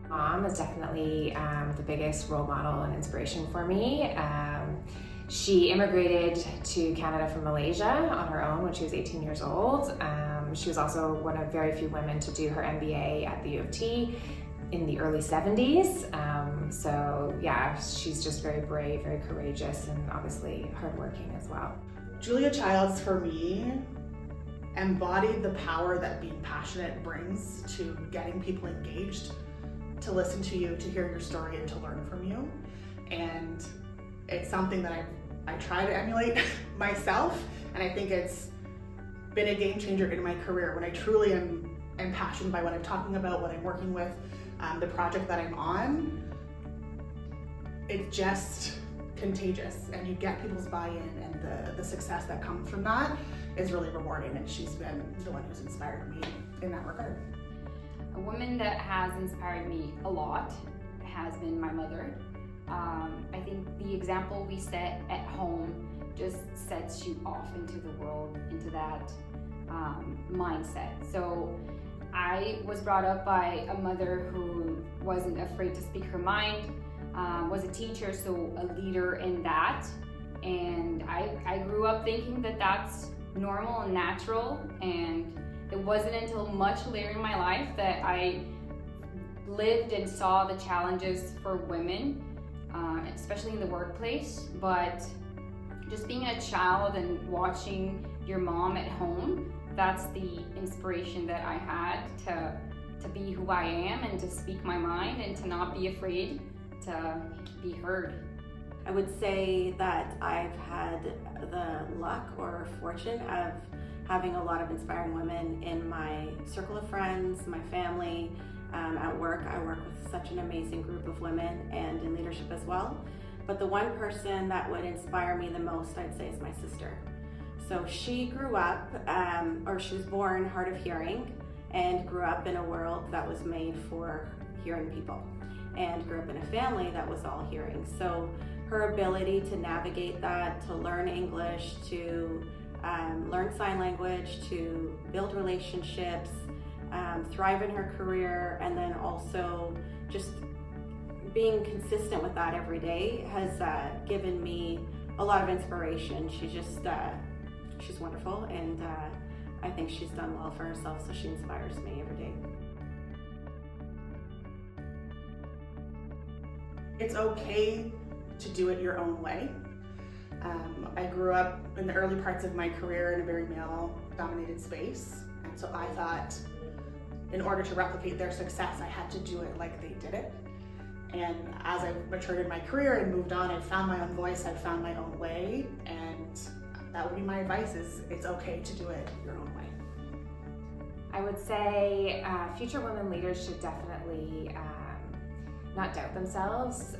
Mom is definitely the biggest role model and inspiration for me. She immigrated to Canada from Malaysia on her own when she was 18 years old. She was also one of very few women to do her MBA at the U of T in the early 70s. So yeah, she's just very brave, very courageous, and obviously hardworking as well. Julia Childs, for me, embodied the power that being passionate brings to getting people engaged, to listen to you, to hear your story, and to learn from you. And it's something that I try to emulate myself, and I think it's been a game changer in my career when I truly am passionate by what I'm talking about, what I'm working with, the project that I'm on. It's just contagious, and you get people's buy-in, and the success that comes from that is really rewarding, and she's been the one who's inspired me in that regard. A woman that has inspired me a lot has been my mother. I think the example we set at home just sets you off into the world, into that mindset. So I was brought up by a mother who wasn't afraid to speak her mind, was a teacher, so a leader in that. And I grew up thinking that that's normal and natural, and it wasn't until much later in my life that I lived and saw the challenges for women, especially in the workplace. But just being a child and watching your mom at home, that's the inspiration that I had to be who I am and to speak my mind and to not be afraid to be heard. I would say that I've had the luck or fortune of having a lot of inspiring women in my circle of friends, my family, at work. I work with such an amazing group of women, and in leadership as well. But the one person that would inspire me the most, I'd say, is my sister. So she grew up, she was born hard of hearing, and grew up in a world that was made for hearing people, and grew up in a family that was all hearing. So her ability to navigate that, to learn English, to learn sign language, to build relationships, thrive in her career, and then also just being consistent with that every day has given me a lot of inspiration. She's wonderful, and I think she's done well for herself, so she inspires me every day. It's okay to do it your own way. I grew up in the early parts of my career in a very male-dominated space, and so I thought in order to replicate their success, I had to do it like they did it. And as I matured in my career and moved on, I found my own voice, I found my own way, and that would be my advice: is it's okay to do it your own way. I would say future women leaders should definitely not doubt themselves.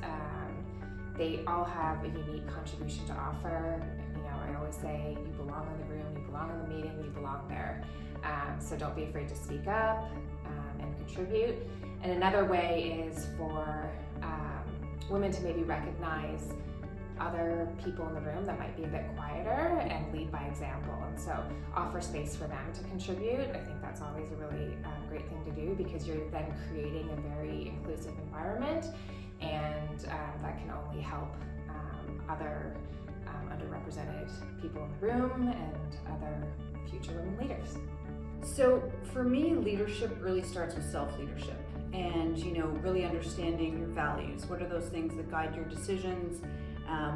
They all have a unique contribution to offer. You know, I always say you belong in the room, you belong in the meeting, you belong there. So don't be afraid to speak up and contribute. And another way is for women to maybe recognize other people in the room that might be a bit quieter and lead by example. And so offer space for them to contribute. I think that's always a really great thing to do, because you're then creating a very inclusive environment, and that can only help other underrepresented people in the room and other future women leaders. So for me, leadership really starts with self-leadership, and really understanding your values. What are those things that guide your decisions?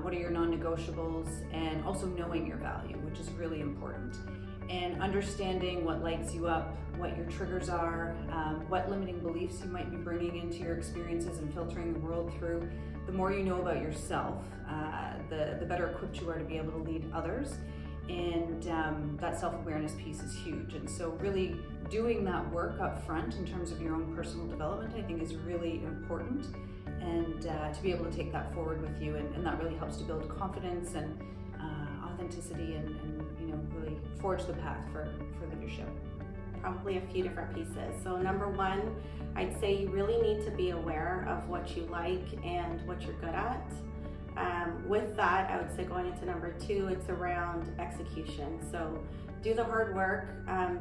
What are your non-negotiables? And also knowing your value, which is really important. And understanding what lights you up, what your triggers are, what limiting beliefs you might be bringing into your experiences and filtering the world through. The more you know about yourself, the better equipped you are to be able to lead others. And that self-awareness piece is huge. And so really doing that work up front in terms of your own personal development, I think, is really important. And to be able to take that forward with you, and that really helps to build confidence and authenticity, and really forge the path for leadership. Probably a few different pieces. So number one, I'd say you really need to be aware of what you like and what you're good at. With that, I would say going into number two, it's around execution. So do the hard work,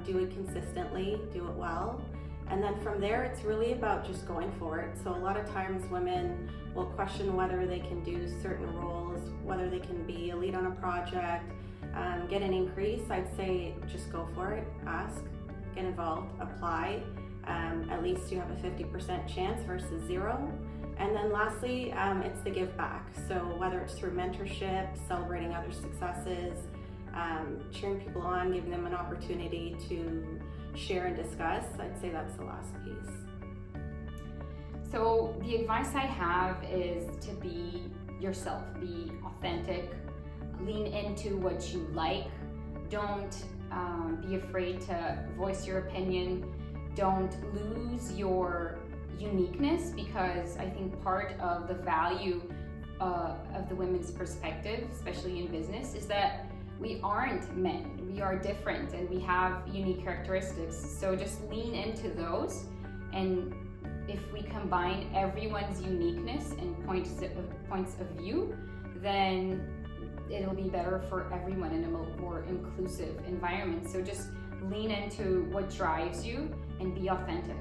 do it consistently, do it well, And then from there, it's really about just going for it. So a lot of times women will question whether they can do certain roles, whether they can be a lead on a project, get an increase. I'd say just go for it, ask, get involved, apply. At least you have a 50% chance versus 0. And then lastly, it's the give back. So whether it's through mentorship, celebrating other successes, cheering people on, giving them an opportunity to share and discuss, I'd say that's the last piece. So the advice I have is to be yourself, be authentic, lean into what you like. Don't be afraid to voice your opinion. Don't lose your uniqueness, because I think part of the value of the women's perspective, especially in business, is that we aren't men. We are different and we have unique characteristics. So just lean into those, and if we combine everyone's uniqueness and points of view, then it'll be better for everyone in a more inclusive environment. So just lean into what drives you and be authentic.